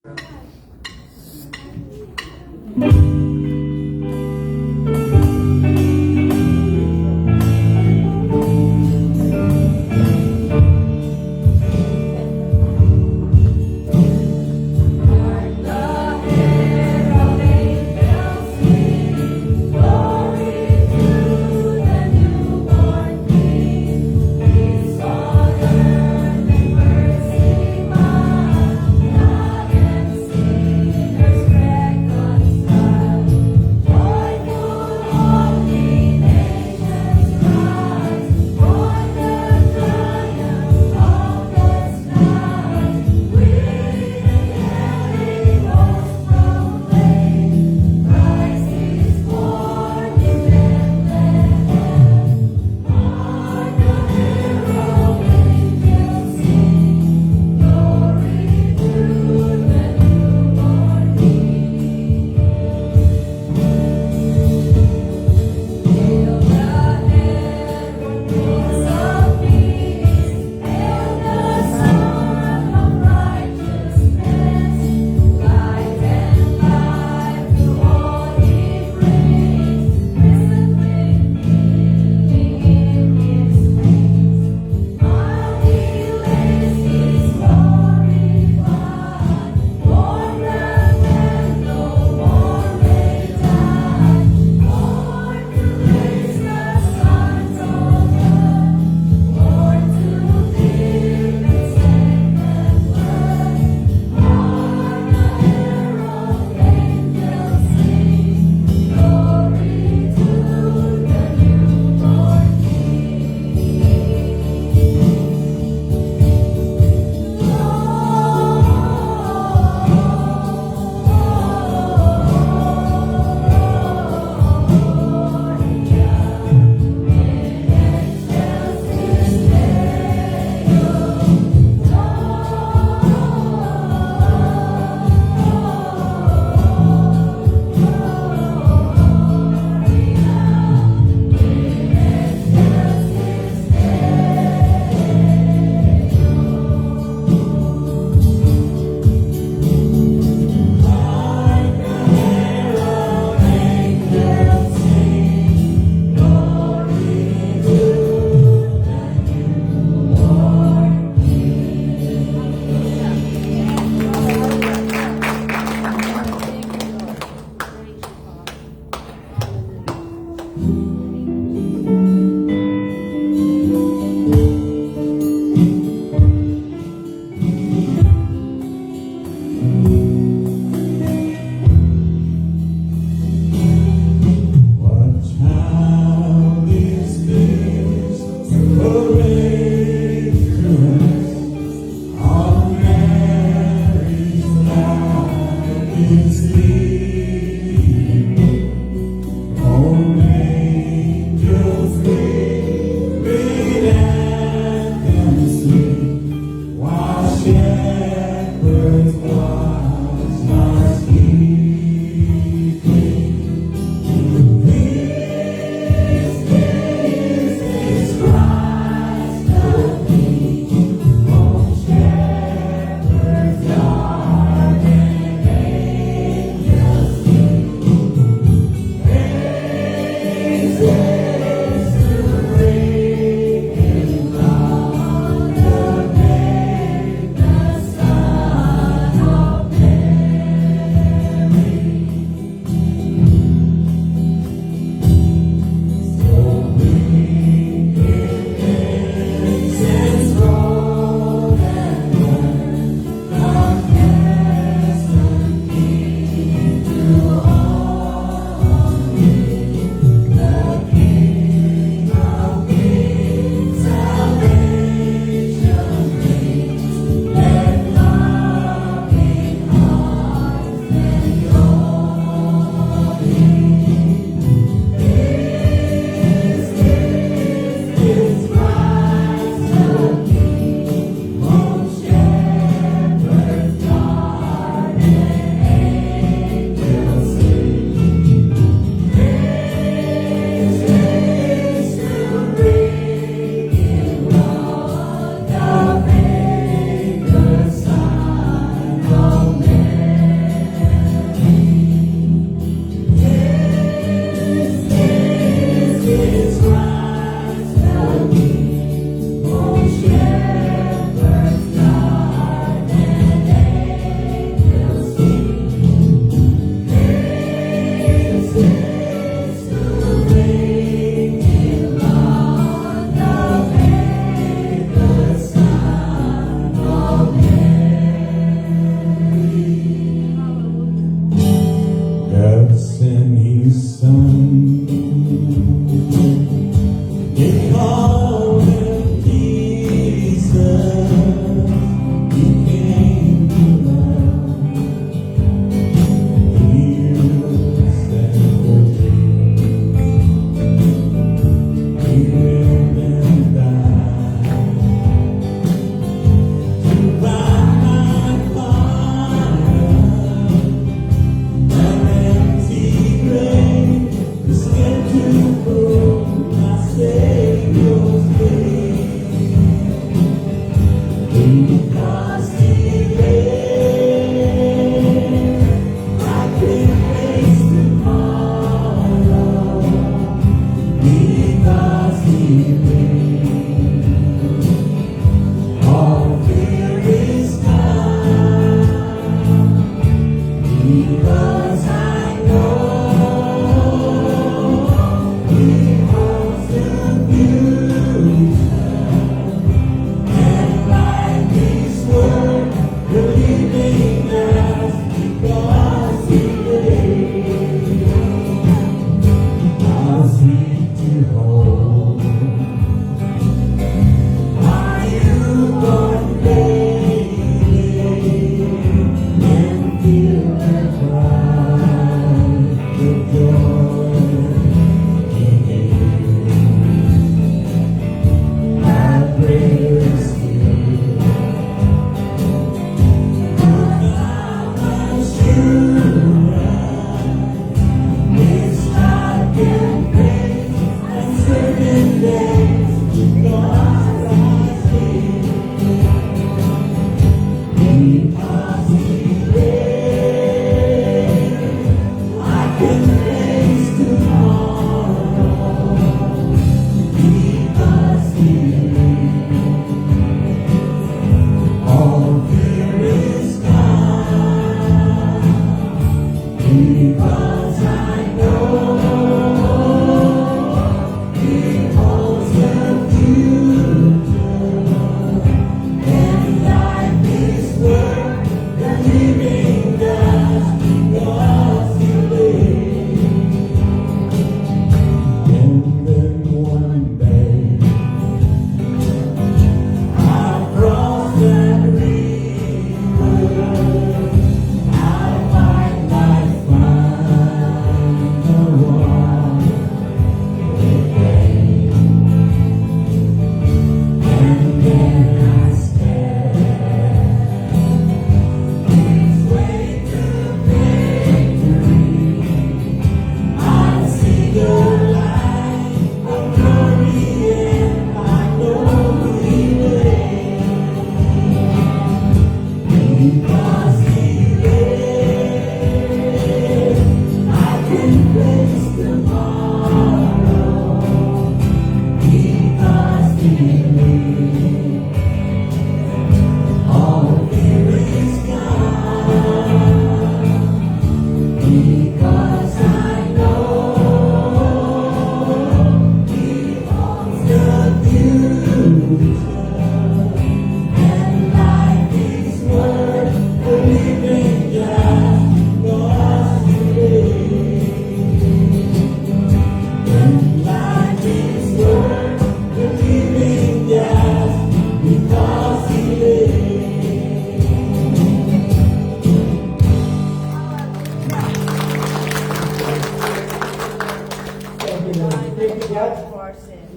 Reconciled.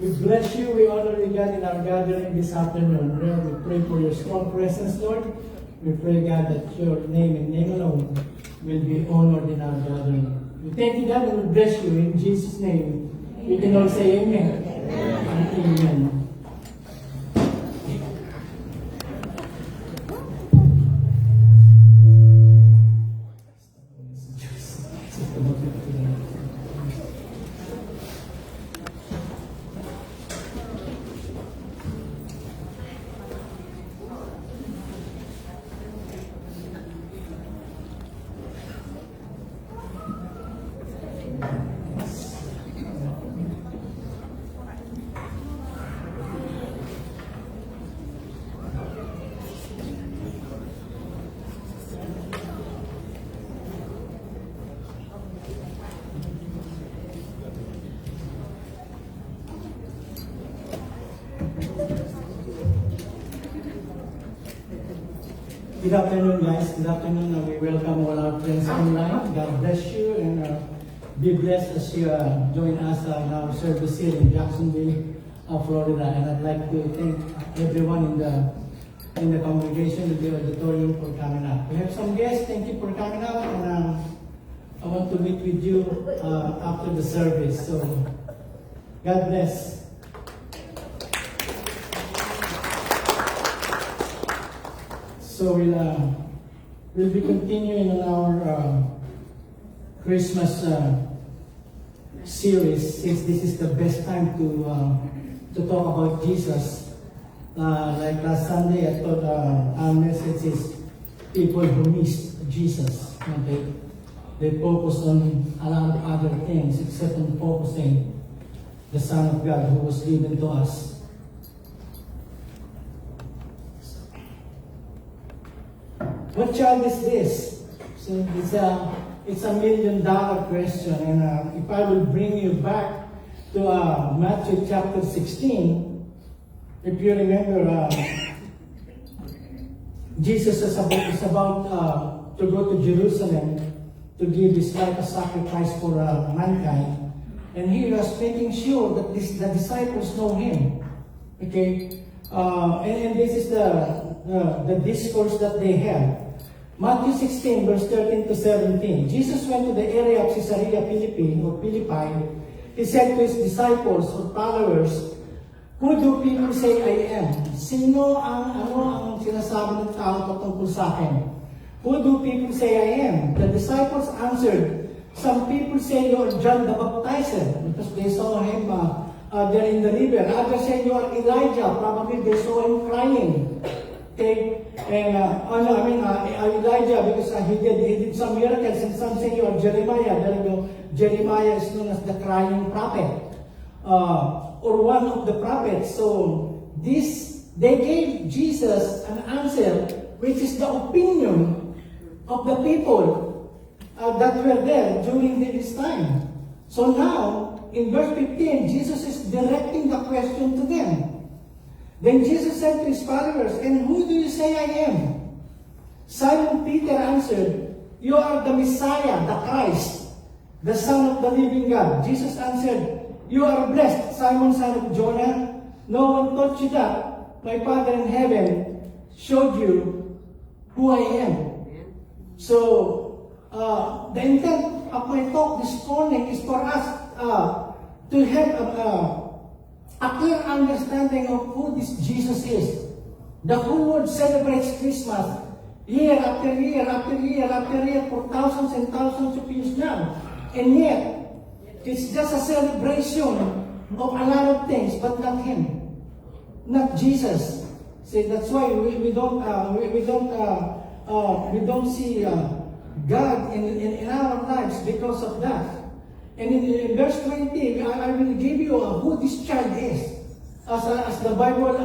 We bless you. We honor you, God, in our gathering this afternoon. Lord, we pray for your strong presence, Lord. We pray, God, that your name and name alone will be honored in our gathering. We thank you, God, and we bless you. In Jesus' name, we can all say amen. Amen. Amen. Good afternoon, guys. Good afternoon. We welcome all our friends online. God bless you and be blessed as you join us in our service here in Jacksonville, Florida. And I'd like to thank everyone in the congregation, in the auditorium, for coming out. We have some guests. Thank you for coming out, and I want to meet with you after the service. So, God bless. So we'll be continuing on our Christmas series, since this is the best time to talk about Jesus. Like last Sunday, I thought our message is people who missed Jesus. Okay, they focus on a lot of other things except on focusing the Son of God who was given to us. What child is this? So it's a $1 million question, and if I will bring you back to Matthew chapter 16, if you remember, Jesus is about to go to Jerusalem to give his life a sacrifice for mankind, and he was making sure that the disciples know him. Okay, and this is the discourse that they have. Matthew 16, verse 13 to 17. Jesus went to the area of Caesarea Philippi. He said to his disciples or followers, "Who do people say I am?" Ano ang sinasabi ng tao patungkol sa akin? Who do people say I am? The disciples answered, "Some people say you are John the Baptizer," because they saw him there in the river. Others say you are Elijah. Probably they saw him crying. Okay, and Elijah, because he did some miracles, and some say you are Jeremiah. There you go. Jeremiah is known as the crying prophet, or one of the prophets. So they gave Jesus an answer, which is the opinion of the people that were there during this time. So now, in verse 15, Jesus is directing the question to them. Then Jesus said to his followers, "And who do you say I am?" Simon Peter answered, "You are the Messiah, the Christ, the Son of the living God." Jesus answered, "You are blessed, Simon, son of Jonah. No one taught you that. My Father in heaven showed you who I am." So, the intent of my talk this morning is for us to have a clear understanding of who this Jesus is. The whole world celebrates Christmas year after year after year after year for thousands and thousands of years now. And yet, it's just a celebration of a lot of things, but not Him, not Jesus. See, that's why we don't see God in our lives because of that. And in verse 20, I will give you who this child is, as the Bible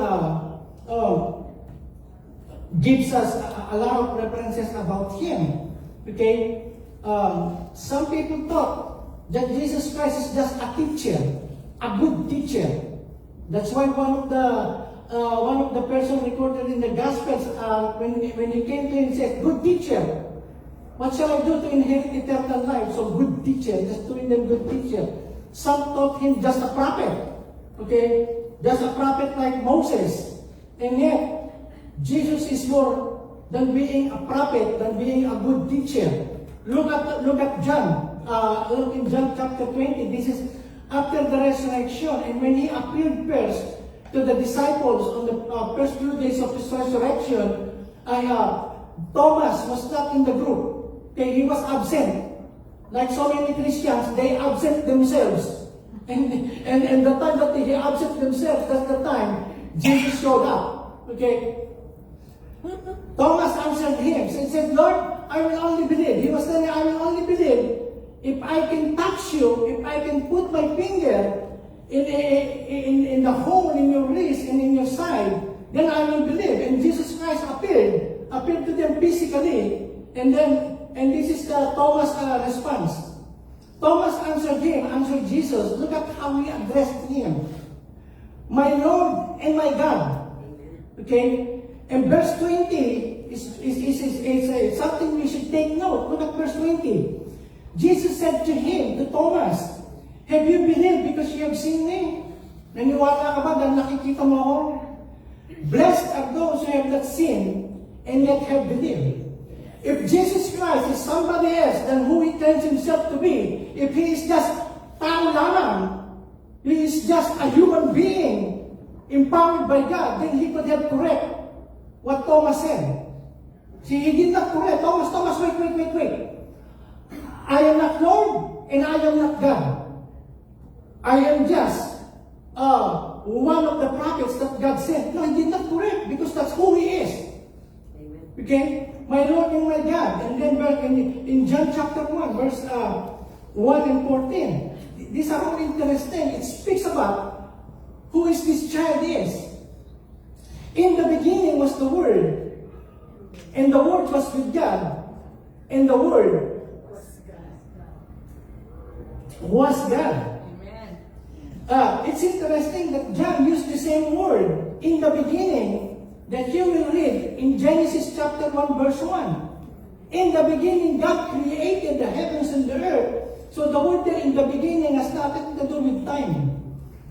gives us a lot of references about him. Okay, some people thought that Jesus Christ is just a teacher, a good teacher. That's why one of the person recorded in the Gospels, when he came to him, said, "Good teacher, what shall I do to inherit eternal life?" So good teacher, just doing them good teacher. Some thought him just a prophet. Okay? Just a prophet like Moses. And yet, Jesus is more than being a prophet, than being a good teacher. Look at John. Look in John chapter 20. This is after the resurrection. And when he appeared first to the disciples on the first few days of his resurrection, Thomas was not in the group. Okay, he was absent. Like so many Christians, they absent themselves. And the time that they absent themselves, that's the time Jesus showed up. Okay? Thomas answered him. So he said, "Lord, I will only believe." He was saying, "I will only believe if I can touch you, if I can put my finger in the hole in your wrist and in your side, then I will believe." And Jesus Christ appeared to them physically. And this is the Thomas' response. Thomas answered Jesus. Look at how he addressed him. "My Lord and my God." Okay? And verse 20 is something we should take note. Look at verse 20. Jesus said to him, to Thomas, "Have you believed because you have seen me?" Naniwala ka ba dahil nakikita mo ako? Blessed are those who have not seen and yet have believed. If Jesus Christ is somebody else than who He claims Himself to be, if He is just tao lamang, He is just a human being empowered by God, then He could have correct what Thomas said. See, He did not correct. Thomas, wait. I am not Lord and I am not God. I am just one of the prophets that God sent. No, He did not correct because that's who He is. Okay? My Lord and my God. And then in John chapter 1, verse 1 and 14. These are all interesting. It speaks about who is this child is. In the beginning was the Word, and the Word was with God, and the Word was God. It's interesting that John used the same word in the beginning that you will read in Genesis chapter 1 verse 1. In the beginning, God created the heavens and the earth. So the word there in the beginning has nothing to do with time.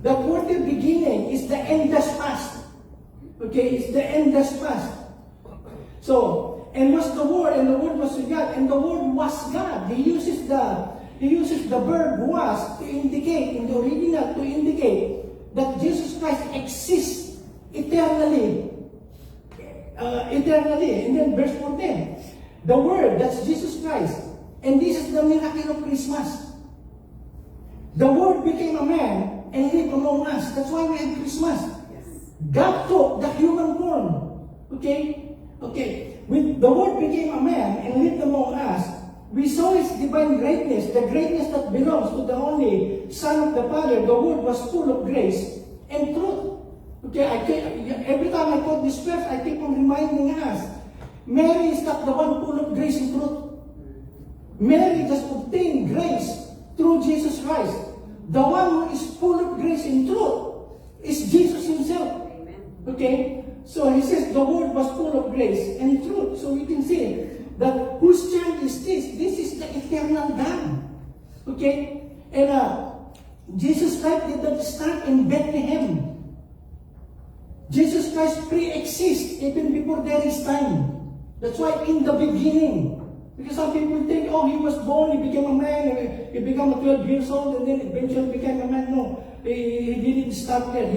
The word the beginning is the endless past. Okay, it's the endless past. So, and was the Word, and the Word was with God, and the Word was God. He uses the verb was to indicate, in the original, to indicate that Jesus Christ exists eternally. And then verse 14, the Word, that's Jesus Christ. And this is the miracle of Christmas. The Word became a man and lived among us. That's why we have Christmas. God took the human form. Okay? When the Word became a man and lived among us, we saw His divine greatness, the greatness that belongs to the only Son of the Father. The Word was full of grace and truth. Okay, every time I quote this verse, I keep on reminding us, Mary is not the one full of grace and truth. Mary just obtained grace through Jesus Christ. The one who is full of grace and truth is Jesus Himself. Okay? So He says the Word was full of grace and truth. So we can see that whose child is this? This is the eternal God. Okay? And Jesus Christ did not start in Bethlehem. Jesus Christ pre-exists even before there is time. That's why in the beginning. Because some people think, oh, He was born, He became a man, He became 12 years old, and then eventually became a man. No, He didn't start there.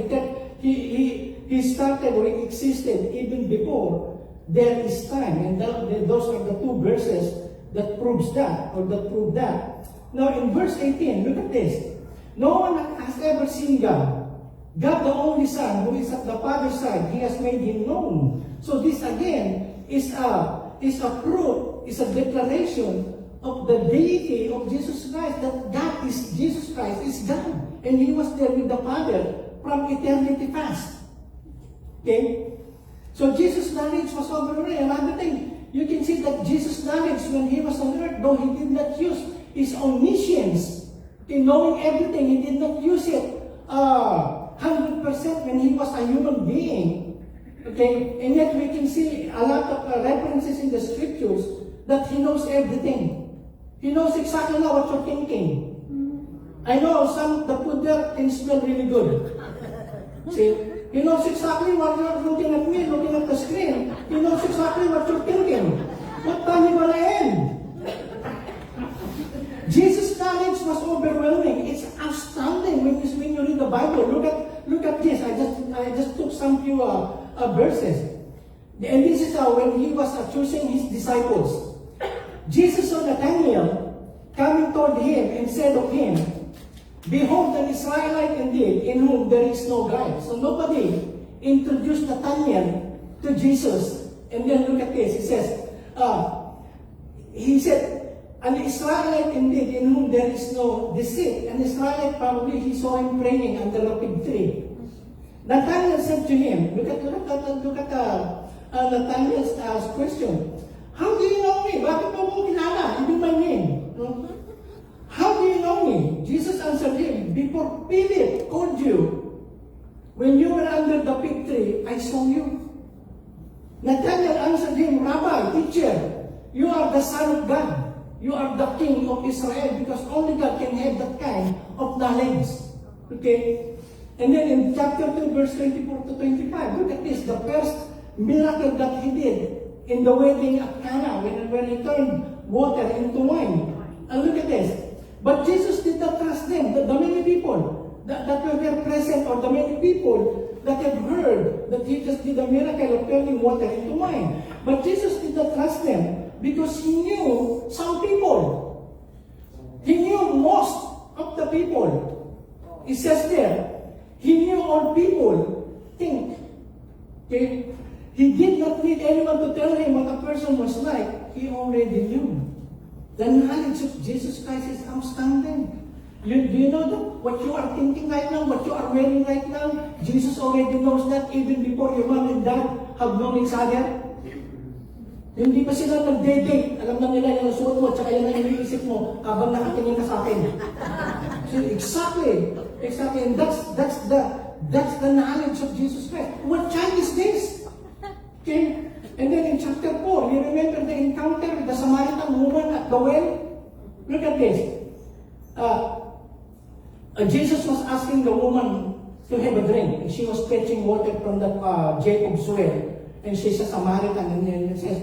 He started or He existed even before there is time. And those are the two verses that proves that, or that prove that. Now in verse 18, look at this. No one has ever seen God. God the only Son, who is at the Father's side, He has made Him known. So this again is a proof, is a declaration of the deity of Jesus Christ, that God is, Jesus Christ is God. And He was there with the Father from eternity past. Okay? So Jesus' knowledge was overall. Another thing, you can see that Jesus' knowledge when He was on earth, though He did not use His omniscience in knowing everything, He did not use it 100% when He was a human being. Okay? And yet we can see a lot of references in the scriptures that He knows everything. He knows exactly what you're thinking. I know some of the food there can smell really good. See? He knows exactly what you're looking at me, looking at the screen. He knows exactly what you're thinking. What time you gonna end? Jesus' knowledge was overwhelming. It's astounding when you read the Bible. Look at this. I just took some few verses. And this is when He was choosing His disciples. Jesus saw Nathanael coming toward Him and said of him, "Behold, an Israelite indeed, in whom there is no guile." So nobody introduced Nathanael to Jesus. And then look at this. He said, "An Israelite indeed, in whom there is no deceit." An Israelite, probably he saw him praying under a fig tree. Nathanael said to him, look at Nathanael's question. "How do you know me? Bakit mo ko kilala? You know my name. No? How do you know me?" Jesus answered him, "Before Philip called you, when you were under the fig tree, I saw you." Nathanael answered him, "Rabbi, teacher, you are the Son of God. You are the King of Israel," because only God can have that kind of knowledge. Okay? And then in chapter 2, verse 24 to 25, look at this, the first miracle that He did in the wedding at Cana, when He turned water into wine. And look at this. But Jesus did not trust them, the many people that were there present, or the many people that have heard that He just did a miracle of turning water into wine. But Jesus did not trust them because He knew some people. He knew most of the people. It says there, He knew all people think. Okay? He did not need anyone to tell Him what a person was like. He already knew. The knowledge of Jesus Christ is outstanding. Do you know that what you are thinking right now, what you are wearing right now, Jesus already knows that even before your mom and dad have known each other. Hindi pa sila nag-date. Alam na nila yung suot mo, tsaka yan ang iniisip mo habang nakatingin ka sa akin. So exactly. And that's the knowledge of Jesus Christ. What child is this? Okay? And then in chapter 4, you remember the encounter with the Samaritan woman at the well? Look at this. Jesus was asking the woman to have a drink. And she was fetching water from the Jacob's well. And she's a Samaritan. And then it says,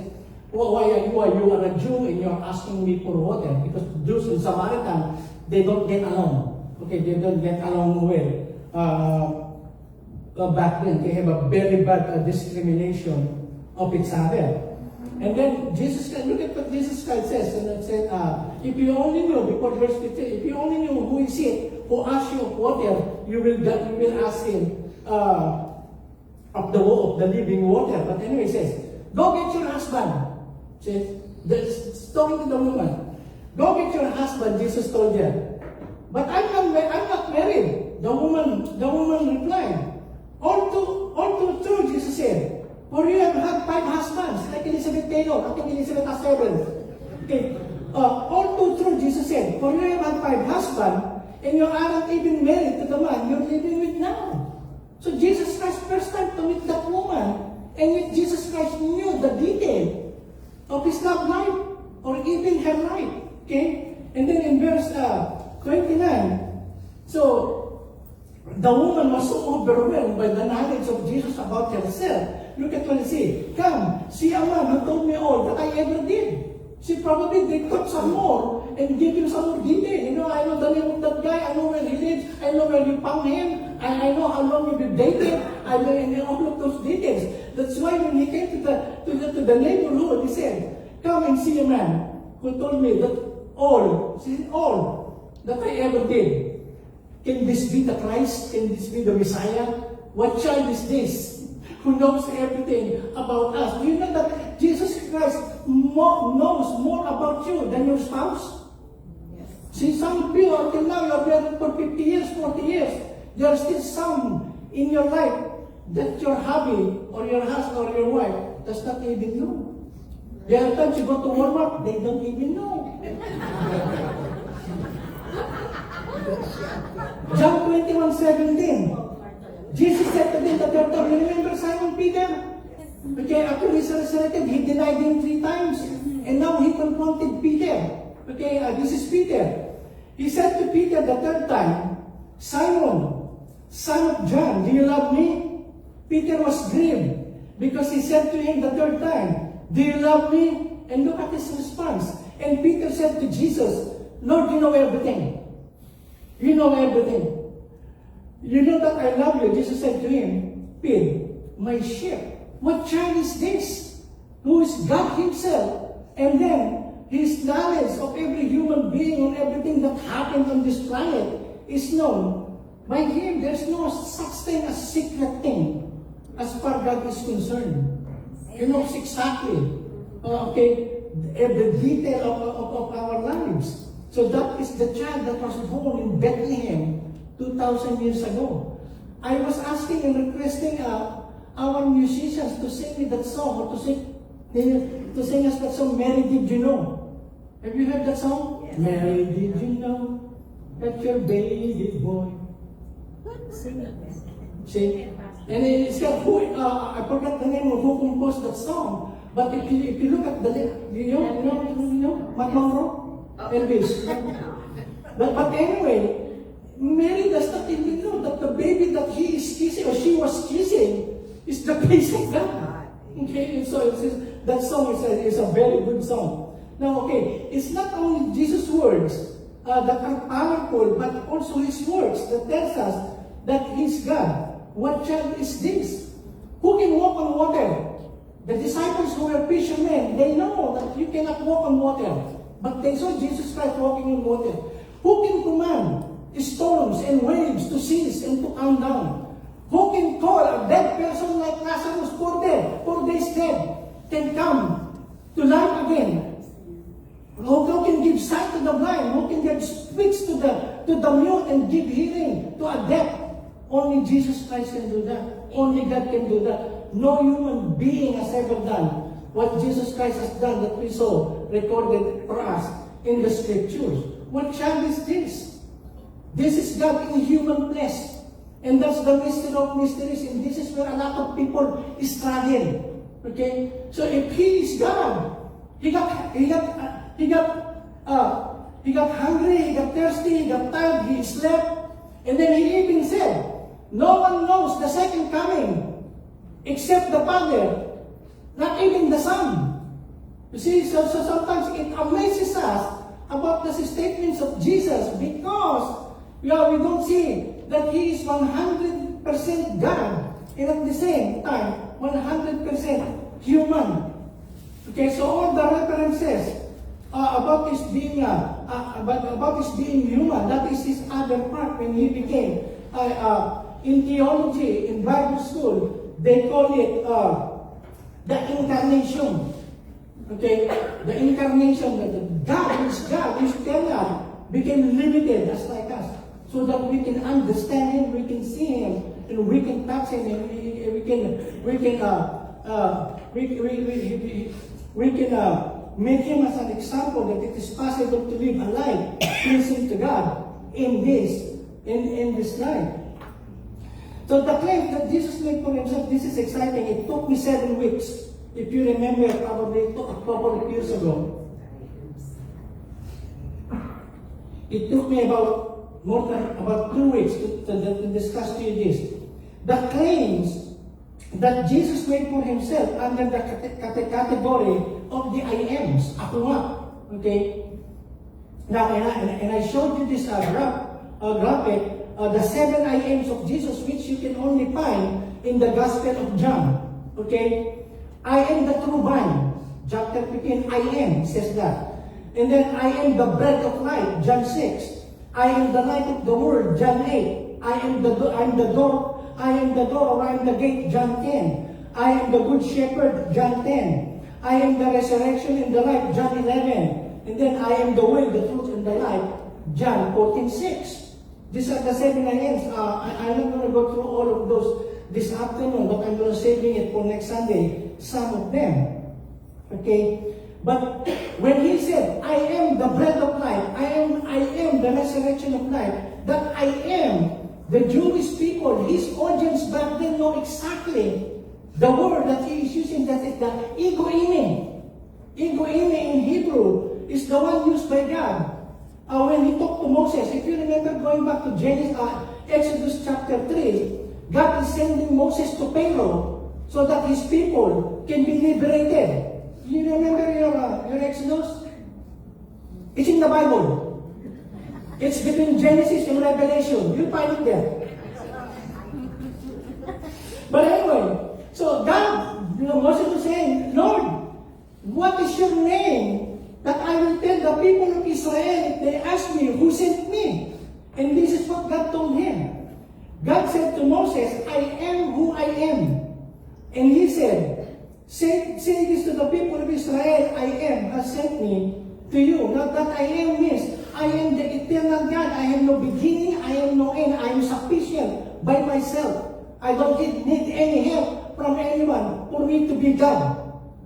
why are you are a Jew and you're asking me for water? Because Jews and Samaritan, they don't get along. Okay, they don't get along well. Back then, they have a very bad discrimination of each other. And then Jesus, look at what Jesus Christ says. And it said, if you only knew, before verse 15, if you only knew who is it who asks you of water, you will ask him of the living water. But anyway, it says, go get your husband. Says, talking to the woman, go get your husband, Jesus told her. But I'm not married. The woman replied, all too true, Jesus said. For you have had 5 husbands, like Elizabeth Taylor. I think Elizabeth has 7. Okay. All too true, Jesus said. For you have had 5 husbands, and you aren't even married to the man you're living with now. So Jesus Christ first time to meet that woman, and yet Jesus Christ knew the detail of his love life, or even her life. Okay? And then in verse 29, so the woman was so overwhelmed by the knowledge of Jesus about herself. Look at what he said. Come, see a man who told me all that I ever did. See, probably they took some more and gave him some more detail. You know, I know the name of that guy, I know where he lives, I know where you found him, I know how long you've been dating, I know all of those details. That's why when he came to the neighborhood, he said, come and see a man who told me that all that I ever did. Can this be the Christ? Can this be the Messiah? What child is this who knows everything about us? Do you know that Jesus Christ knows more about you than your spouse? Yes. See, some of you until now, you are married for 50 years, 40 years. There are still some in your life that your hubby or your husband or your wife does not even know. There are times you go to Walmart, they don't even know. John 21:17. Jesus said to them, you remember Simon Peter? Okay, after he's resurrected, he denied him 3 times. And now he confronted Peter. Okay, this is Peter. He said to Peter the 3rd time, Simon, son of John, do you love me? Peter was grieved because he said to him the 3rd time, do you love me? And look at his response. And Peter said to Jesus, Lord, you know everything. You know everything. You know that I love you. Jesus said to him, Peter, my sheep. What child is this? Who is God himself? And then his knowledge of every human being on everything that happened on this planet is known by him. There's no such thing as secret thing as far as God is concerned. He knows exactly, every detail of our lives. So that is the child that was born in Bethlehem 2,000 years ago. I was asking and requesting our musicians to sing me that song, or to sing us that song, Mary, Did You Know? Have you heard that song? Yes. Mary, did you know that your baby boy? Sing it. See? And it's got I forgot the name of who composed that song. But if you look at the you know, Matt Monroe? Elvis. But anyway, Mary does not even know that the baby that he is kissing or she was kissing is the face of God. Okay, so that song is a very good song. Now, okay, it's not only Jesus' words that are powerful, but also his words that tells us that he's God. What child is this? Who can walk on water? The disciples who were fishermen, they know that you cannot walk on water. But they saw Jesus Christ walking on water. Who can command storms and waves to cease and to calm down? Who can call a dead person like Lazarus, 4 days dead, can come to life again? Who can give sight to the blind? Who can give speech to the mute and give hearing to a deaf? Only Jesus Christ can do that. Only God can do that. No human being has ever done what Jesus Christ has done that we saw recorded for us in the scriptures. What child is this? This is God in human flesh. And that's the mystery of mysteries. And this is where a lot of people struggle. Okay? So if He is God, He got hungry, He got thirsty, He got tired, He slept. And then He even said, no one knows the second coming except the Father, not even the Son. You see, so sometimes it amazes us about the statements of Jesus because we don't see that He is 100% God and at the same time 100% human. Okay, so all the references about His being human, that is His other part when He became in theology, in Bible school, they call it the incarnation. Okay, the incarnation, that God, who is God, who is eternal, became limited as like us, so that we can understand Him, we can see Him, and we can touch Him, and we can make Him as an example that it is possible to live a life pleasing to God in this life. So the claim that Jesus made for Himself, this is exciting. It took me 7 weeks. If you remember, probably a couple of years ago. It took me about 2 weeks to discuss to you this. The claims that Jesus made for Himself under the category of the I ams. Ako nga. Okay? Now, and I showed you this graphic, the 7 I ams of Jesus, which you can only find in the Gospel of John. Okay? I am the true vine. Chapter 15, I am, says that. And then, I am the bread of life, John 6. I am the light of the world, John 8. I am the door, or I am the gate, John 10. I am the good shepherd, John 10. I am the resurrection and the life, John 11. And then, I am the way, the truth, and the life, John 14:6. These are the 7 I ams. I'm not going to go through all of those this afternoon, but I'm going to saving it for next Sunday, some of them. Okay? But when He said, I am the bread of life, I am the resurrection of life, that I am, the Jewish people, His audience back then know exactly the word that He is using, that is the ego eimi. Ego eimi in Hebrew is the one used by God. When He talked to Moses, if you remember going back to Exodus chapter 3, God is sending Moses to Pharaoh so that his people can be liberated. You remember your Exodus? It's in the Bible. It's between Genesis and Revelation. You'll find it there. But anyway, so God, Moses was saying, Lord, what is your name that I will tell the people of Israel if they ask me who sent me? And this is what God told him. God said to Moses, I am who I am. And He said, say this to the people of Israel, I am has sent me to you. Not that I am means, I am the eternal God. I have no beginning, I have no end. I am sufficient by myself. I don't need any help from anyone for me to be God.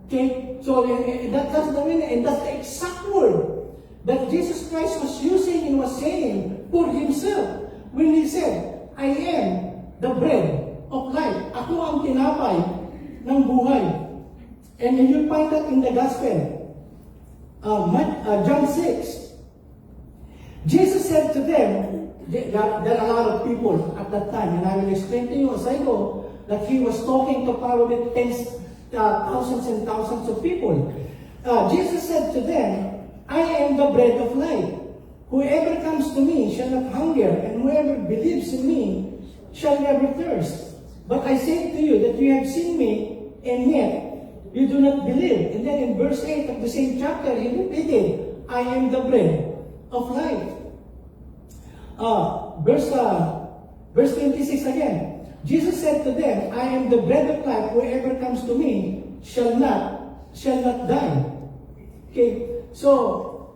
Okay? So that's the meaning, and that's the exact word that Jesus Christ was using and was saying for Himself when He said, I am the bread of life. Ako ang tinapay ng buhay. And you'll find that in the Gospel. John 6. Jesus said to them, there are a lot of people at that time, and I will explain to you as I go, that He was talking to probably thousands and thousands of people. Jesus said to them, I am the bread of life. Whoever comes to me shall not hunger, and whoever believes in me shall never thirst. But I say to you that you have seen me, and yet you do not believe. And then in verse 8 of the same chapter, He repeated, I am the bread of life. Verse 26 again. Jesus said to them, I am the bread of life. Whoever comes to me shall not die. Okay, so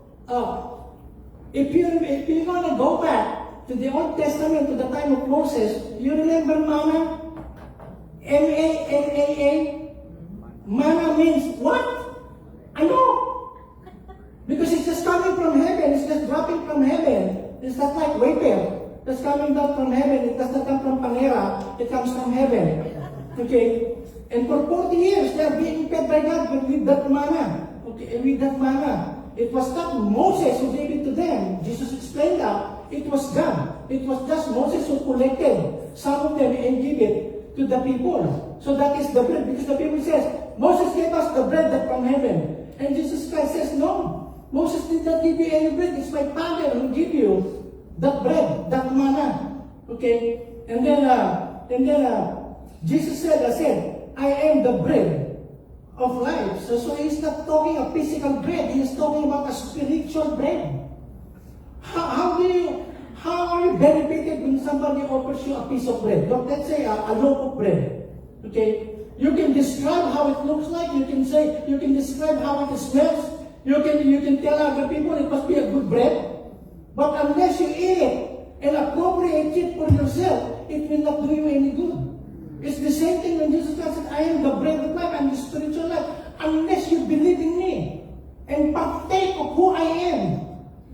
if you're gonna go back to the Old Testament, to the time of Moses, you remember manna? M-A-N-A-A? Manna means what? I know. Because it's just coming from heaven, it's just dropping from heaven. It's not like vapor that's coming down from heaven. It does not come from Panera, it comes from heaven. Okay? And for 40 years, they are being fed by God with that manna. Okay, with that manna. It was not Moses who gave it to them. Jesus explained that. It was God. It was just Moses who collected some of them and gave it to the people. So that is the bread. Because the people says, Moses gave us the bread that from heaven. And Jesus Christ says, no. Moses did not give you any bread. It's my Father who give you that bread, that manna. Okay? And then Jesus said, I am the bread of life. So he's not talking a physical bread. He's talking about a spiritual bread. How are you benefited when somebody offers you a piece of bread? Let's say a loaf of bread. Okay? You can describe how it looks like. You can describe how it smells. You can tell other people it must be a good bread. But unless you eat it and appropriate it for yourself, it will not do you any good. It's the same thing when Jesus Christ said, I am the bread of life, I'm the spiritual life. Unless you believe in me and partake of who I am,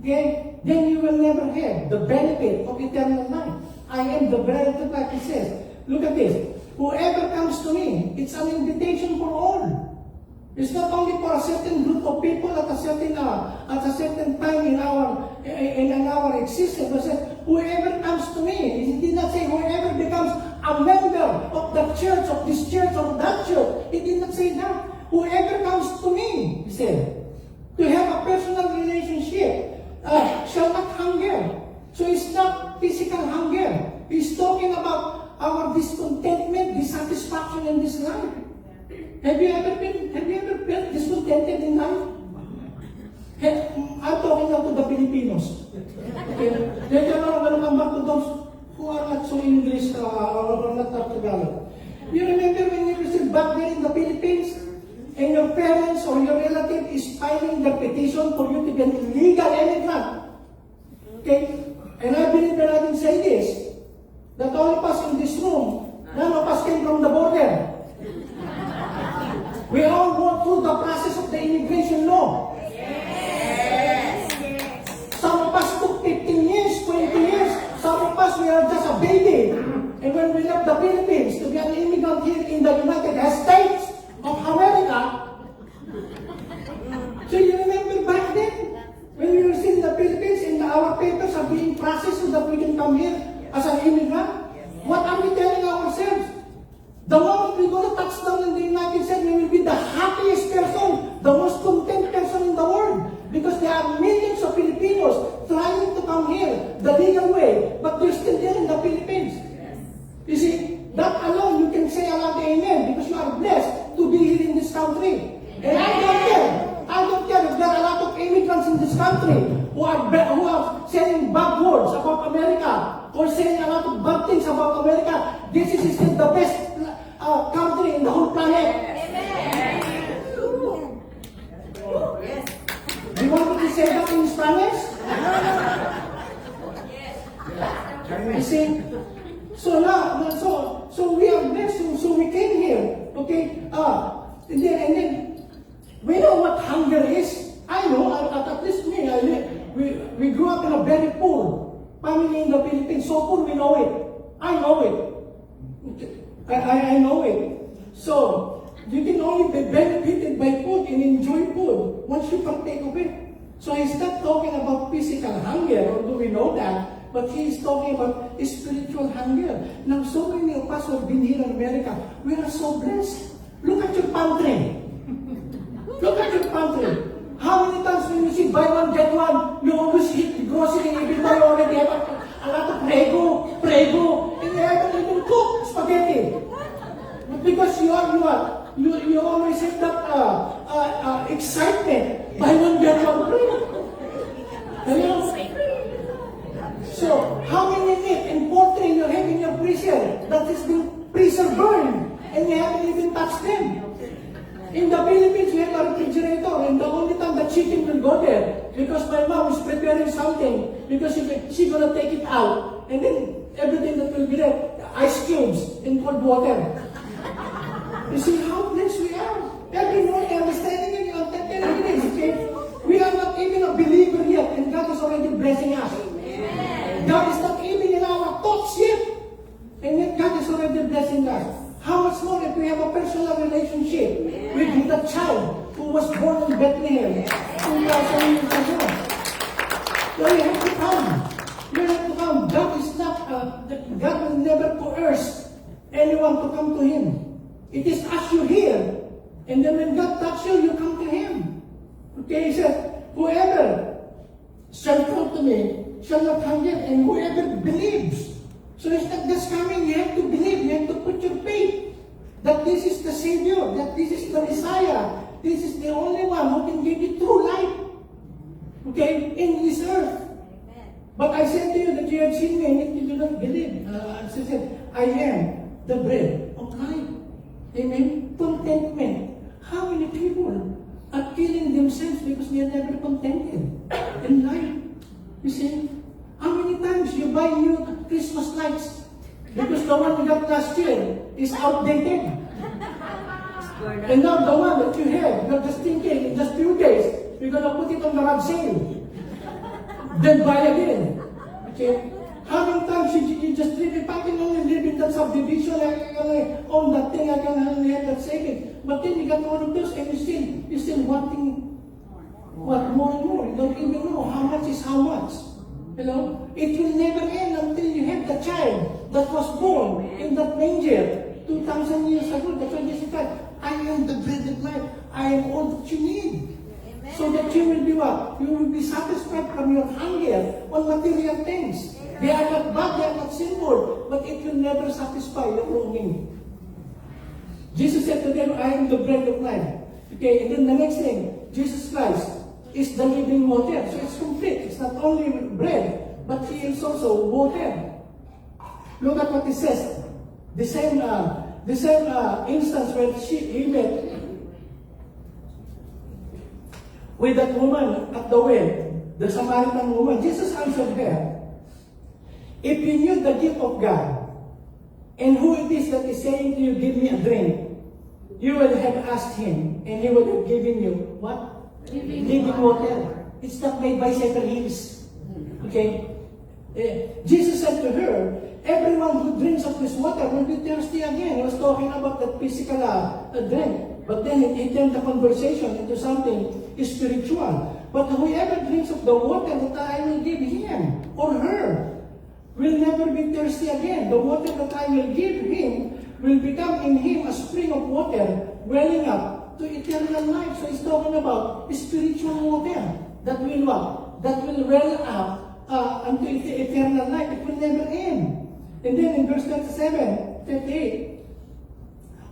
okay, then you will never have the benefit of eternal life. I am the bread of life, he says. Look at this. Whoever comes to me, it's an invitation for all. It's not only for a certain group of people at a certain time in our existence. It says, whoever comes to me. He did not say whoever becomes a member of the church, of this church, or that church. He did not say that. Whoever comes to me, he said, to have a personal relationship, shall not hunger. So it's not physical hunger. He's talking about our discontentment, dissatisfaction in this life. Have you ever felt discontented in life? I'm talking now to the Filipinos. Okay? Then I'm going to come back to those who are not so English or not Tagalog. You remember when you were still back there in the Philippines, and your parents or your relative is filing the petition for you to be an illegal immigrant? Okay? And I believe that I can say this, that all of us in this room, none of us came from the border. We all went through the process of the immigration law. Yes. Some of us took 15 years, 20 years. Some of us, we are just a baby. And when we left the Philippines to be an immigrant here in the United States of America, so you remember back then, when we were still in the Philippines and our papers are being processed so that we can come here as an immigrant? What are we telling ourselves? The moment we're going to touch down in the United States, we will be the happiest person, the most content person in the world. Because there are millions of Filipinos trying to come here the legal way, but they're still there in the Philippines. You see, that alone you can say a loud amen because you are blessed to be here in this country. And I don't care. I don't care if there are a lot of immigrants in this country who are saying bad words about America or saying a lot of bad things about America. This is still the best country in the whole planet. Amen. Do you want me to say that in Spanish? You see? So now, so we are blessed. So we came here. Okay? And then we know what hunger is. I know, at least me, we grew up in a very poor family in the Philippines. So poor, we know it. I know it. I know it. So, you can only be benefited by food and enjoy food once you partake of it. So he's not talking about physical hunger, although we know that, but he's talking about spiritual hunger. Now, so many of us who have been here in America, we are so blessed. Look at your pantry. Look at your pantry. How many times when you see buy one, get one, you always hit the grocery, even though you already have a lot of prego, and you haven't even cooked spaghetti. But because you always have that excitement, buy one, get one free. You know? So, how many meat and poultry you have in your freezer that has been freezer burned, and you haven't even touched them? In the Philippines, we have a refrigerator, and the only time the chicken will go there, because my mom Because she's gonna take it out, and then everything that will be there, ice cubes in cold water. You see how blessed we are. Every morning I'm standing in on 10 minutes, okay? We are not even a believer yet, and God is already blessing us. God is not even in our thoughts yet, and yet God is already blessing us. How much more if we have a personal relationship with the child who was born in Bethlehem 2,000 years ago? So you have to come. You have to come. God is not, God will never coerce anyone to come to Him. It is as you hear. And then when God touches you, you come to Him. Okay, He said, whoever shall come to me shall not hunger, and whoever believes. So it's not just coming, you have to believe, you have to put your faith that this is the Savior, that this is the Messiah, this is the only one who can give you true life. Okay, in this earth. But I said to you that you have seen me and yet you do not believe. As I said, I am the bread of life. Amen? Contentment. How many people are killing themselves because they are never contented in life? You see? How many times you buy new Christmas lights because the one you got last year is outdated? And now the one that you have, you're just thinking in just few days, you're gonna put it on the garage sale. Then buy again. Okay? How many times you just live, if I can only live in that subdivision, I can only own that thing, I can only have that savings. But then you got one of those and you're still wanting what more and more. You don't even know how much is how much. You know? It will never end until you have the child that was born in that manger 2,000 years ago. That's why Jesus said, I am the bread of life. I am all that you need. So that you will be what? You will be satisfied from your hunger on material things. They are not bad, they are not sinful, but it will never satisfy your longing. Jesus said to them, I am the bread of life. Okay, and then the next thing, Jesus Christ is the living water. So it's complete. It's not only bread, but He is also water. Look at what He says. The same instance when He met with that woman at the well, the Samaritan woman. Jesus answered her, if you knew the gift of God, and who it is that is saying to you, give me a drink, you would have asked Him, and He would have given you, what? Living water. It's not made by Cypress Hills. Okay? Jesus said to her, everyone who drinks of this water will be thirsty again. He was talking about that physical drink. But then he turned the conversation into something spiritual. But whoever drinks of the water that I will give him or her will never be thirsty again. The water that I will give him will become in him a spring of water welling up to eternal life. So he's talking about spiritual water that will what? That will well up unto eternal life. It will never end. And then in verse 58,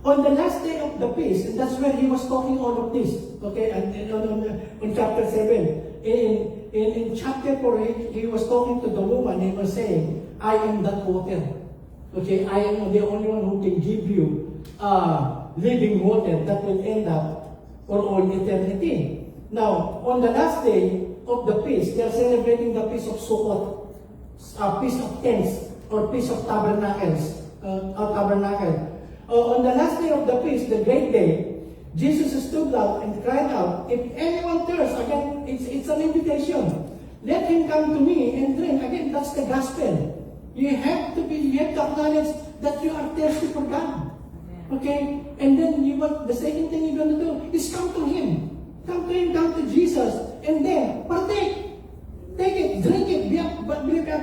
on the last day of the feast, and that's where he was talking all of this, okay, and in chapter 7. In chapter 4, he was talking to the woman, he was saying, I am that water. Okay, I am the only one who can give you living water that will end up for all eternity. Now, on the last day of the feast, they are celebrating the Feast of Sukkot, Feast of Tents, or Feast of Tabernacles, on the last day of the feast, the great day, Jesus stood up and cried out, if anyone thirsts, again, it's an invitation. Let him come to me and drink. Again, that's the gospel. You have to acknowledge that you are thirsty for God. Okay? And then the second thing you're going to do is come to Him. Come to Him, come to Jesus, and then partake. Take it, drink it, be a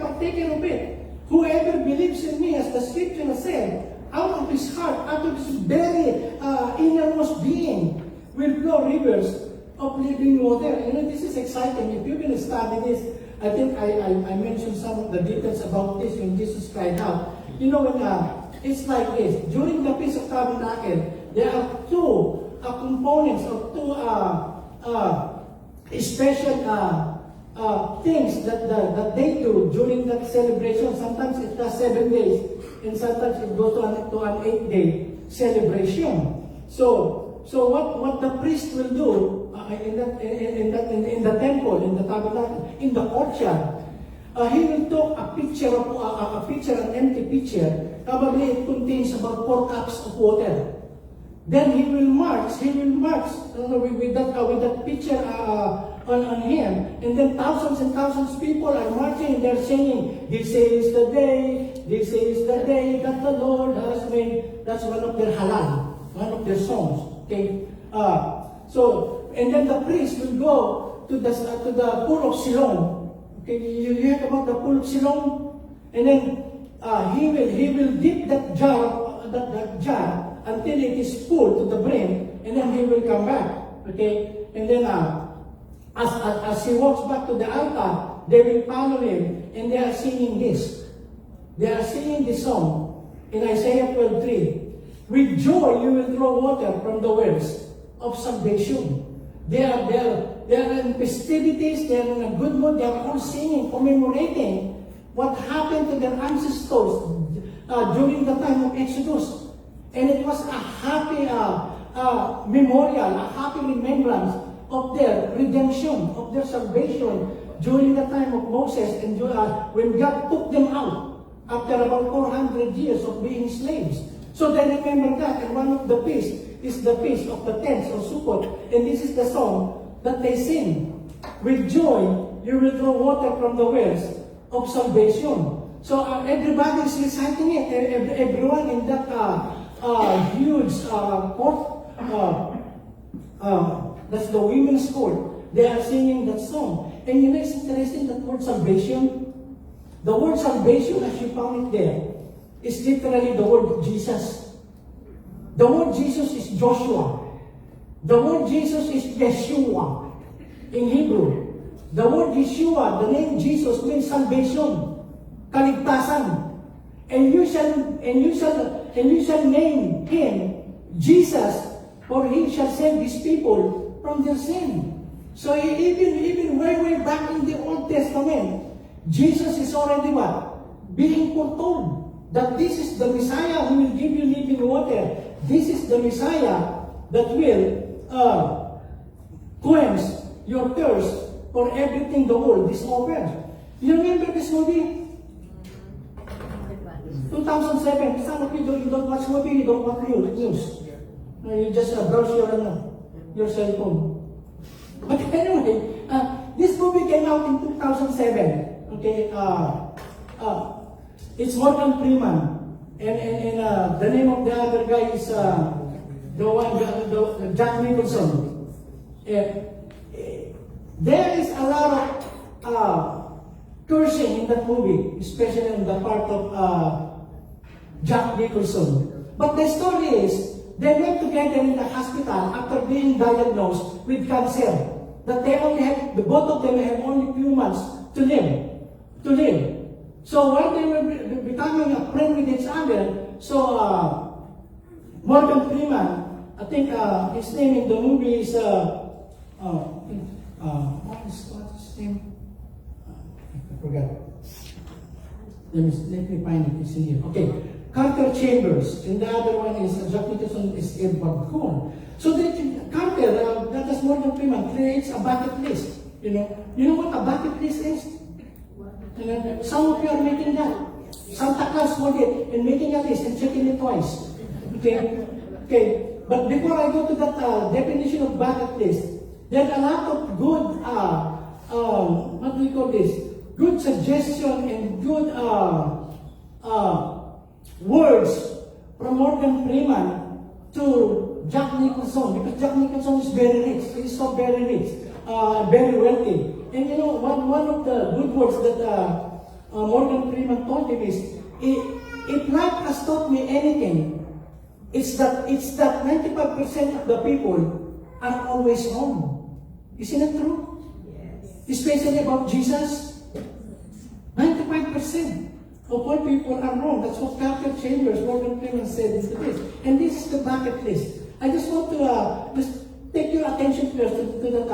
partaker of it. Whoever believes in me, as the scripture has said, out of his heart, out of his very innermost being, will flow rivers of living water. You know, this is exciting. If you're going to study this, I think I mentioned some of the details about this when Jesus cried out. You know, when it's like this. During the Feast of Tabernacle, there are two components or two special things that they do during that celebration. Sometimes it lasts 7 days, and sometimes it goes to an 8-day celebration. So what the priest will do in the temple, in the tabernacle, in the courtyard, he will take a picture of an empty pitcher. Probably it contains about 4 cups of water. Then he will march with that pitcher on him. And then thousands and thousands of people are marching and they're singing, this is the day that the Lord has made. That's one of their halal, one of their songs. Okay. And then the priest will go to the pool of Siloam. Okay, you hear about the pool of Siloam? And then he will dip that jar until it is full to the brim, and then he will come back. Okay, and then as he walks back to the altar, they will follow him, and they are singing this. They are singing this song in Isaiah 12:3. With joy you will draw water from the wells of salvation. They are in festivities, they are in a good mood, they are all singing, commemorating what happened to their ancestors during the time of Exodus. And it was a happy memorial, a happy remembrance of their redemption, of their salvation during the time of Moses and when God took them out after about 400 years of being slaves. So they remember that, and one of the feasts is the Feast of the Tents or Sukkot, and this is the song that they sing. With joy, you will draw water from the wells of salvation. So everybody is reciting it. Everyone in that huge court, that's the women's court, they are singing that song. And you know, it's interesting, that word salvation. The word salvation, as you found it there, is literally the word Jesus. The word Jesus is Joshua. The word Jesus is Yeshua in Hebrew. The word Yeshua, the name Jesus, means salvation, kaligtasan. And you shall name him Jesus, for he shall save his people from their sin. So even way back in the Old Testament, Jesus is already what? Being foretold that this is the Messiah who will give you living water. This is the Messiah that will quench your thirst for everything the world is offers. You remember this movie? 2007. Some of you don't watch movie, you don't watch news. You just browse your cell phone. But anyway, this movie came out in 2007. Okay, it's Morgan Freeman, and the name of the other guy is Jack Nicholson. There is a lot of cursing in that movie, especially in the part of Jack Nicholson. But the story is, they went together in the hospital after being diagnosed with cancer. That both of them had only few months to live. So while they were becoming a friend with each other, so Morgan Freeman, I think his name in the movie is what's his name? I forgot. Let me find it. It's in here. Okay, Carter Chambers, and the other one is Jack Nicholson is Edward Cullen. So Carter, that is Morgan Freeman, creates a bucket list. You know what a bucket list is? Some of you are making that. Santa Claus called it and making a list and checking it twice. Okay. But before I go to that definition of bucket list, there are a lot of good, what do we call this? Good suggestion and good words from Morgan Freeman to Jack Nicholson, because Jack Nicholson is very rich. He is so very rich, very wealthy. And you know, one of the good words that Morgan Freeman told him is, if life has taught me anything, it's that 95% of the people are always wrong. Isn't it true? Yes. Especially about Jesus. 95% of all people are wrong. That's what Carter Chambers, Morgan Freeman said into this. And this is the bucket list. I just want to just take your attention first to that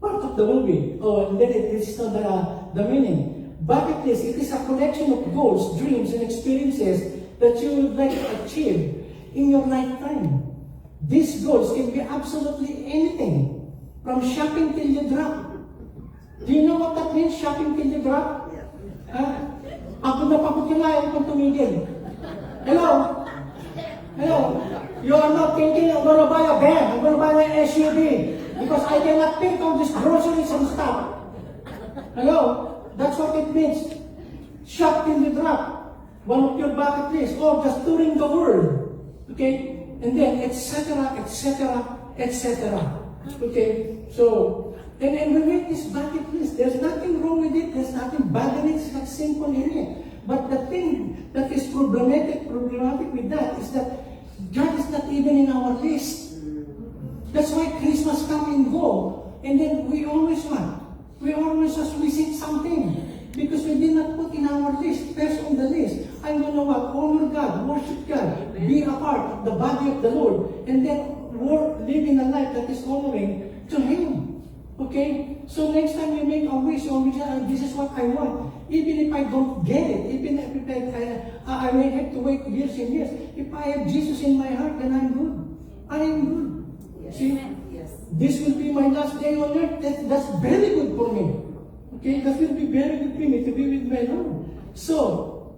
part of the movie. And then this is not the meaning. Bucket list, it is a collection of goals, dreams, and experiences that you would like to achieve in your lifetime. These goals can be absolutely anything, from shopping till you drop. Do you know what that means, shopping till you drop? Pagod na pagod ka na, ayaw kong tumigil. Hello? Hello? You are not thinking, I'm gonna buy a van, I'm gonna buy an SUV, because I cannot pick all these groceries and stuff. Hello? That's what it means. Shop till you drop. One of your bucket list, or just touring the world. Okay? And then, etc., etc., etc. Okay? So, and we make this bucket list. There's nothing wrong with it. There's nothing bad in it. It's not simple in it. But the thing that is problematic with that is that God is not even in our list. That's why Christmas come and go. And then we always want. We always just missing something. Because we did not put in our list, first on the list. I'm going to honor God, worship God, be a part of the body of the Lord, and then live in a life that is honoring to Him. Okay? So next time we make a wish, or we say, this is what I want. Even if I don't get it, even if I may have to wait years and years, if I have Jesus in my heart, then I'm good. I am good. Yes. See? Yes. This will be my last day on earth. That's very good for me. Okay, that will be very good for me to be with my Lord. So,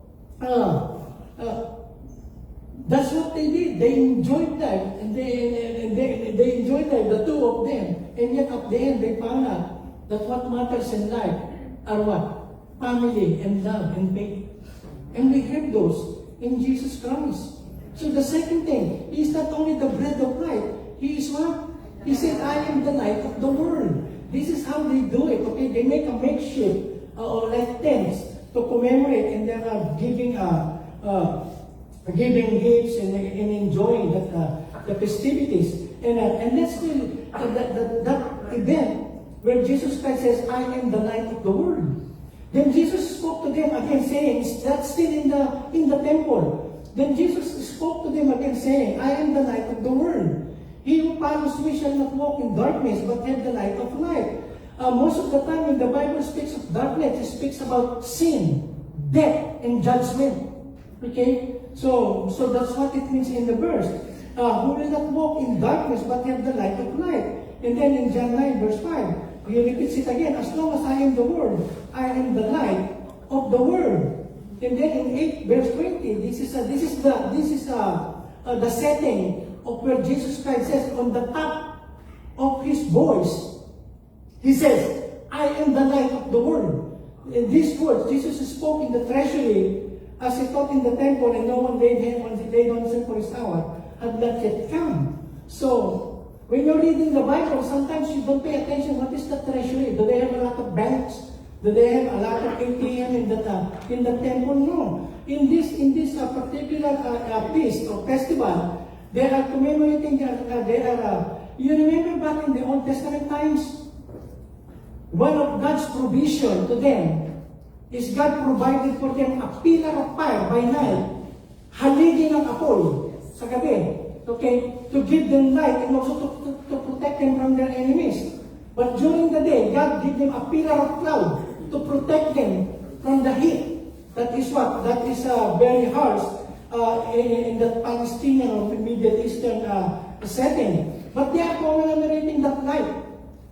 that's what they did. They enjoyed life, and they enjoyed life, the two of them. And yet at the end, they found out that what matters in life are what? Family and love and faith. And we have those in Jesus Christ. So the second thing, He is not only the bread of life. He is what? He said, I am the light of the world. This is how they do it, okay? They make a makeshift or like tents to commemorate, and they are giving gifts and enjoying the festivities. And that's still that event where Jesus Christ says, I am the light of the world. Then Jesus spoke to them again saying, that's still in the temple. Then Jesus spoke to them again saying, I am the light of the world. He who follows me shall not walk in darkness, but have the light of life. Most of the time when the Bible speaks of darkness, it speaks about sin, death, and judgment. Okay? So that's what it means in the verse. Who will not walk in darkness, but have the light of life. And then in John 9, verse 5, he repeats it again, as long as I am the Word, I am the light of the world. And then in 8, verse 20, this is the setting of where Jesus Christ says on the top of His voice, He says, I am the light of the world. In these words, Jesus spoke in the treasury as He taught in the temple, and no one laid on Him for His hour had not yet come. So, when you're reading the Bible, sometimes you don't pay attention. What is the treasury? Do they have a lot of banks? Do they have a lot of ATM in the temple? No. In this particular feast or festival, they are commemorating. You remember back in the Old Testament times, one of God's provision to them is God provided for them a pillar of fire by night, haligi ng apoy sa gabi, okay, to give them light and also to protect them from their enemies. But during the day, God gave them a pillar of cloud to protect them from the heat. That is what? That is very harsh in the Palestinian or Middle Eastern setting. But they are commemorating that light.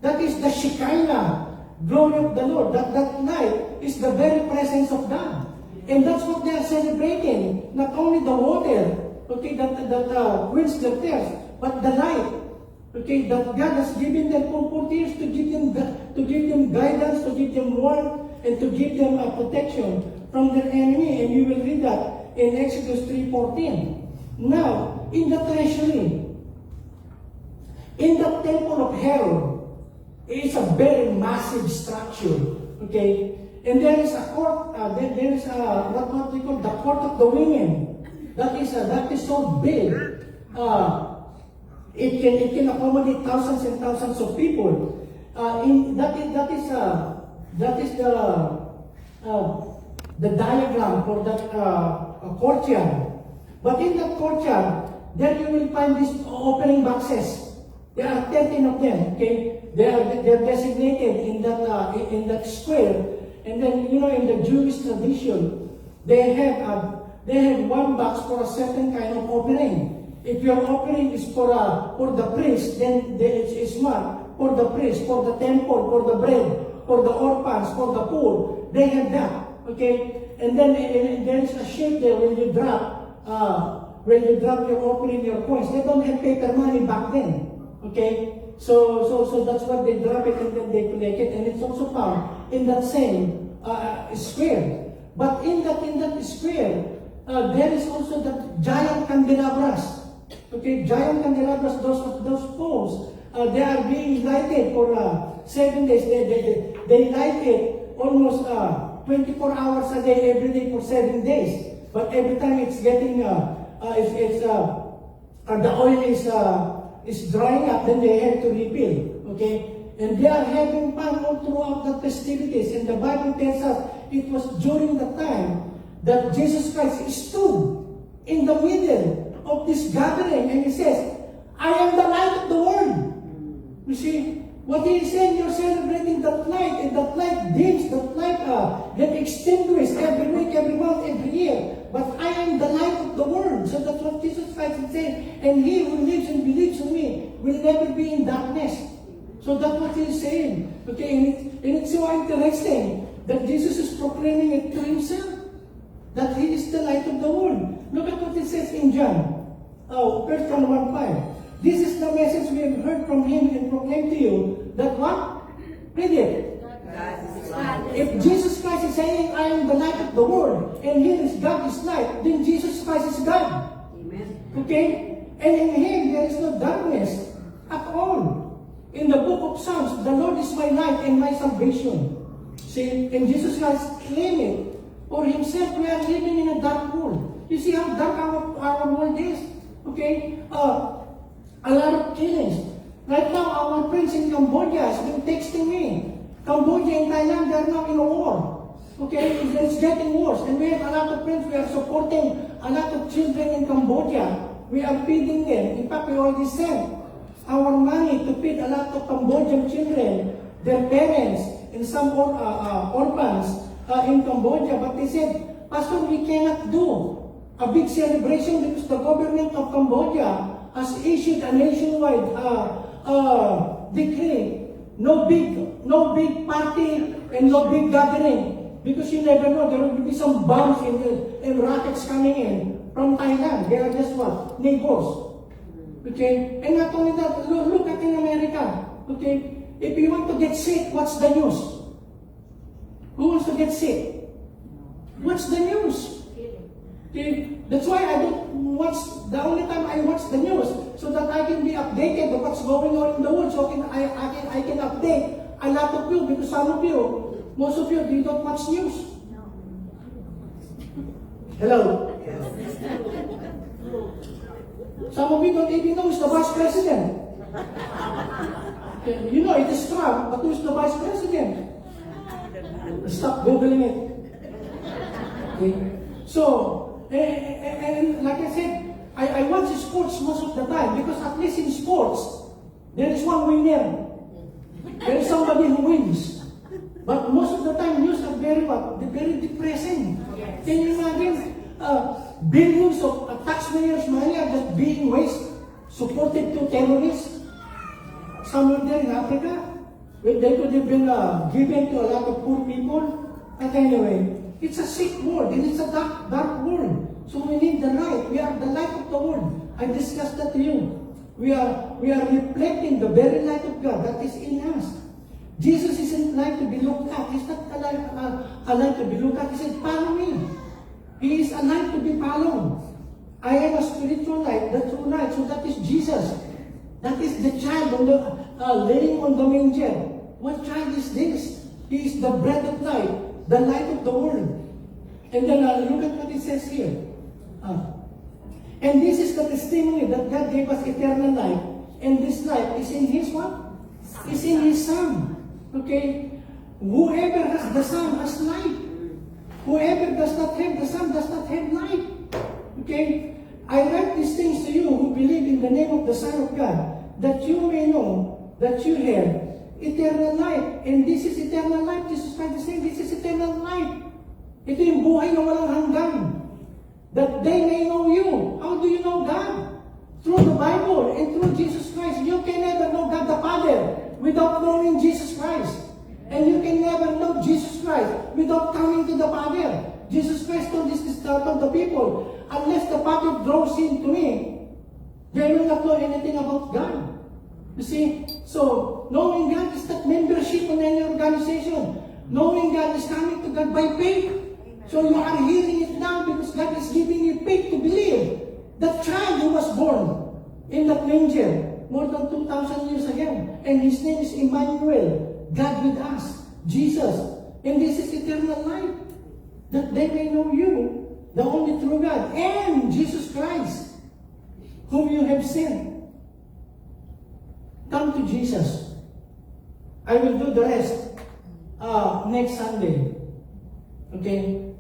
That is the Shekinah, glory of the Lord. That light is the very presence of God. And that's what they are celebrating. Not only the water, okay, that quench their thirst, but the light, okay, that God has given them for 40 years to give them guidance, to give them warmth, and to give them protection from their enemy. And you will read that in Exodus 3:14. Now, in the treasury, in the temple of Herod, it is a very massive structure, okay? And there is a court, there is what we call the court of the women. That is so big. It can accommodate thousands and thousands of people. That is the diagram for that courtyard. But in that courtyard, there you will find these opening boxes. There are 13 of them. Okay, they're designated in that square. And then in the Jewish tradition, they have one box for a certain kind of offering. If your offering is for the priest, then it's marked for the priest, for the temple, for the bread, for the orphans, for the poor. They have that. Okay? And then there is a sheep there when you drop your offering, your coins. They don't have paper money back then. Okay? So that's what they drop it and then they collect it. And it's also found in that same square. But in that square, there is also that giant candelabras. Okay, giant candelabras, those poles, they are being lighted for 7 days. They light it almost 24 hours a day, every day for 7 days. But every time it's getting, the oil is drying up, then they have to refill. Okay, and they are having fun all throughout the festivities. And the Bible tells us it was during the time that Jesus Christ stood in the middle of this gathering, and he says, I am the light of the world. You see, what he is saying, you're celebrating that light, and that light dims, that light get extinguished every week, every month, every year. But I am the light of the world. So that's what Jesus Christ is saying. And he who lives and believes in me will never be in darkness. So that's what he is saying. Okay, and it's so interesting that Jesus is proclaiming it to himself, that he is the light of the world. Look at what it says in John. 1 John 1:5. This is the message we have heard from him and proclaimed to you, that what? Read it. If Jesus Christ is saying, I am the light of the world, and here is God is light, then Jesus Christ is God. Amen. Okay? And in him there is no darkness at all. In the book of Psalms, the Lord is my light and my salvation. See, and Jesus Christ claimed it for himself. We are living in a dark world. You see how dark our world is? Okay? A lot of killings. Right now, our friends in Cambodia has been texting me. Cambodia and Thailand, they are now in a war. Okay? It's getting worse. And we have a lot of friends. We are supporting a lot of children in Cambodia. We are feeding them. In fact, we already sent our money to feed a lot of Cambodian children, their parents, and some orphans in Cambodia. But they said, Pastor, we cannot do a big celebration because the government of Cambodia has issued a nationwide decree. No big party and no big gathering. Because you never know, there will be some bombs and rockets coming in from Thailand. They are just what? Neighbors. Okay? And not only that, look at in America. Okay? If you want to get sick, what's the news? Who wants to get sick? What's the news? Okay? That's why I don't watch, the only time I watch the news, so that I can be updated of what's going on in the world, so I can update a lot of you, because some of you, most of you don't watch news. Hello? Some of you don't even know who's the vice president. Okay, you know it is Trump, but who's the vice president? Stop Googling it. Okay? So, and like I said, I watch sports most of the time, because at least in sports, there is one winner. There is somebody who wins. But most of the time, news are very depressing. Can you imagine? Billions of taxpayers' money are just being wasted, supported to terrorists. Somewhere there in Africa, where they could have been given to a lot of poor people. But anyway, it's a sick world, and it's a dark world. So we need the light. We are the light of the world. I discussed that to you. We are reflecting the very light of God that is in us. Jesus isn't like to be looked at. He's not a light to be looked at. He said, follow me. He is a light to be followed. I am a spiritual light, the true light. So that is Jesus. That is the child on the laying on the manger. What child is this? He is the bread of life, the light of the world. And then look at what it says here. And this is the testimony that God gave us eternal life. And this life is in His what? Is in His Son. Okay? Whoever has the Son has life. Whoever does not have the Son does not have life. Okay? I write these things to you who believe in the name of the Son of God, that you may know that you have eternal life. And this is eternal life. Jesus Christ is saying, this is eternal life. Ito yung buhay na walang hanggan. That they may know you. How do you know God? Through the Bible and through Jesus Christ. You can never know God the Father without knowing Jesus Christ. And you can Christ without coming to the Father. Jesus Christ told this to the people, unless the Father draws him to me, they will not know anything about God. You see? So, knowing God is not membership in any organization. Knowing God is coming to God by faith. So you are hearing it now because God is giving you faith to believe. The child who was born in that manger more than 2,000 years ago. And his name is Emmanuel, God with us, Jesus. And this is eternal life. That they may know you, the only true God, and Jesus Christ, whom you have sent. Come to Jesus. I will do the rest next Sunday. Okay?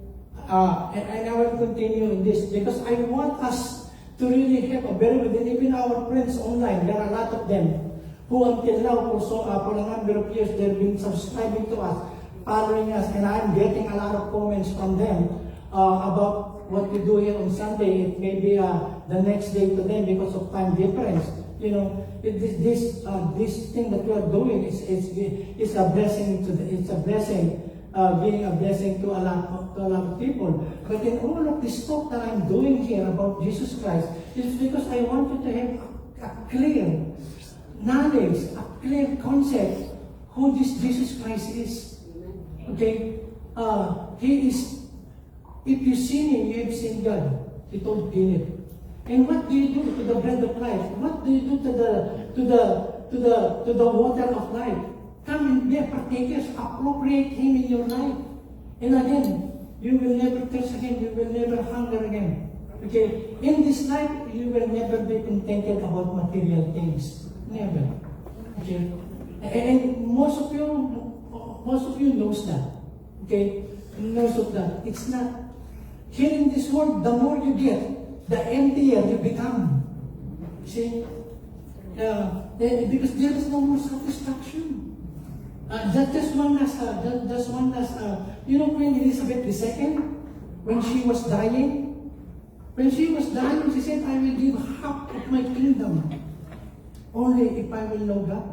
And I will continue in this because I want us to really have a very good, and even our friends online, there are a lot of them who until now, for a number of years, they've been subscribing to us, following us, and I'm getting a lot of comments from them about what we do here on Sunday. It may be the next day to them because of time difference. You know, this thing that we are doing is a blessing being a blessing to a lot of people. But in all of this talk that I'm doing here about Jesus Christ, it's because I want you to have a clear knowledge, a clear concept who this Jesus Christ is. Okay? He is, if you see him, you have seen God. He told Philip. And what do you do to the bread of life? What do you do to the water of life? Come and be partakers, appropriate him in your life. And again, you will never thirst again, you will never hunger again. Okay? In this life, you will never be contented about material things. Never. Okay? And most of you knows that. Okay? Knows of that. It's not. Here in this world, the more you get, the emptier you become. See? Because there is no more satisfaction. Just one last, you know Queen Elizabeth II, when she was dying, she said, I will give half of my kingdom only if I will know God.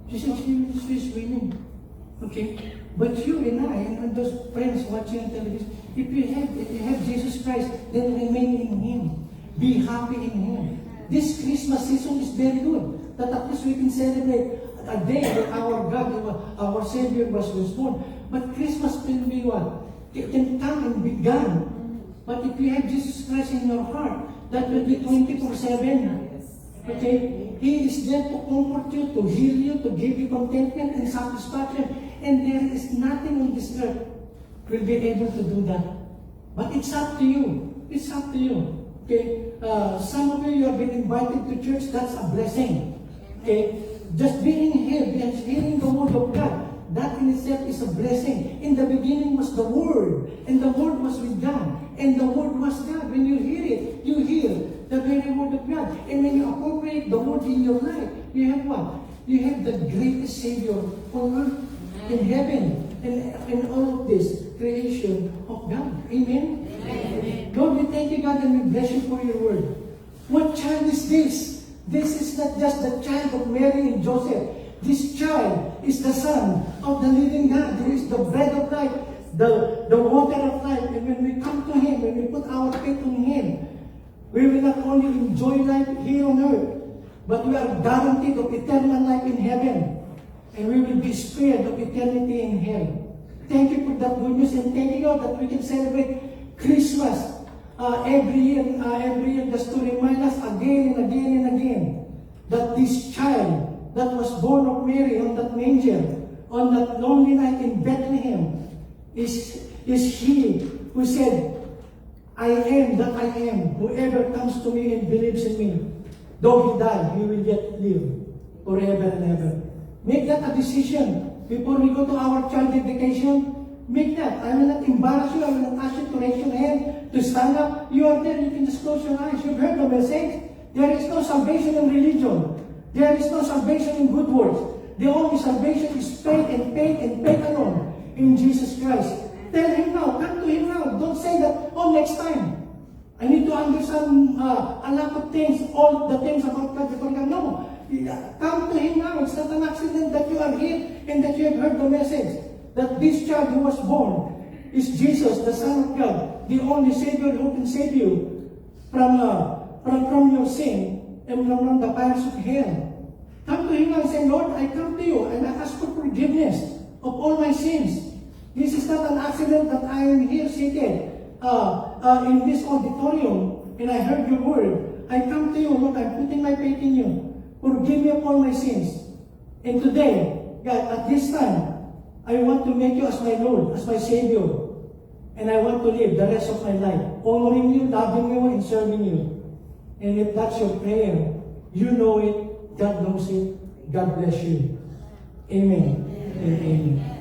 She said she's willing. Okay? But you and I, and those friends watching on television, if you have Jesus Christ, then remain in Him. Be happy in Him. This Christmas season is very good. That at least we can celebrate a day that our God, our Savior was born. But Christmas will be what? It can come and be gone. But if you have Jesus Christ in your heart, that will be 24/7. Okay? He is there to comfort you, to heal you, to give you contentment and satisfaction. And there is nothing on this earth will be able to do that. But it's up to you. It's up to you. Okay? Some of you have been invited to church. That's a blessing. Okay? Just being here and hearing the word of God, that in itself is a blessing. In the beginning was the Word, and the Word was with God, and the Word was God. When you hear it, you hear the very Word of God. And when you appropriate the Word in your life, you have what? You have the greatest Savior on earth, in heaven, and all of this creation of God. Amen? Amen. Lord, we thank you, God, and we bless you for your Word. What child is this? This is not just the child of Mary and Joseph. This child is the Son of the living God, who is the bread of life, the water of life. And when we come to Him, when we put our faith on Him, we will not only enjoy life here on earth, but we are guaranteed of eternal life in heaven. And we will be spared of eternity in hell. Thank you for that good news, and thank you, God, that we can celebrate Christmas every year, just to remind us again and again and again that this child that was born of Mary on that manger, on that lonely night in Bethlehem, is He who said, I am that I am. Whoever comes to me and believes in me, though he die, he will yet live forever and ever. Make that a decision before we go to our child dedication. Make that. I will not embarrass you. I will not ask you to raise your hand, to stand up. You are there. You can just close your eyes. You've heard the message. There is no salvation in religion. There is no salvation in good works. The only salvation is faith and faith and faith alone in Jesus Christ. Tell Him now. Come to Him now. Don't say that, oh, next time. I need to understand a lot of things, all the things about God before God. No. Come to Him now. It's not an accident that you are here and that you have heard the message. that this child who was born is Jesus, the Son of God, the only Savior who can save you from your sin and from the fires of hell. Come to Him and say, Lord, I come to you and I ask for forgiveness of all my sins. This is not an accident that I am here seated in this auditorium and I heard your word. I come to you, Lord, I'm putting my faith in you. Forgive me of all my sins. And today, God, at this time, I want to make you as my Lord, as my Savior. And I want to live the rest of my life, honoring you, loving you, and serving you. And if that's your prayer, you know it, God knows it, God bless you. Amen. And amen.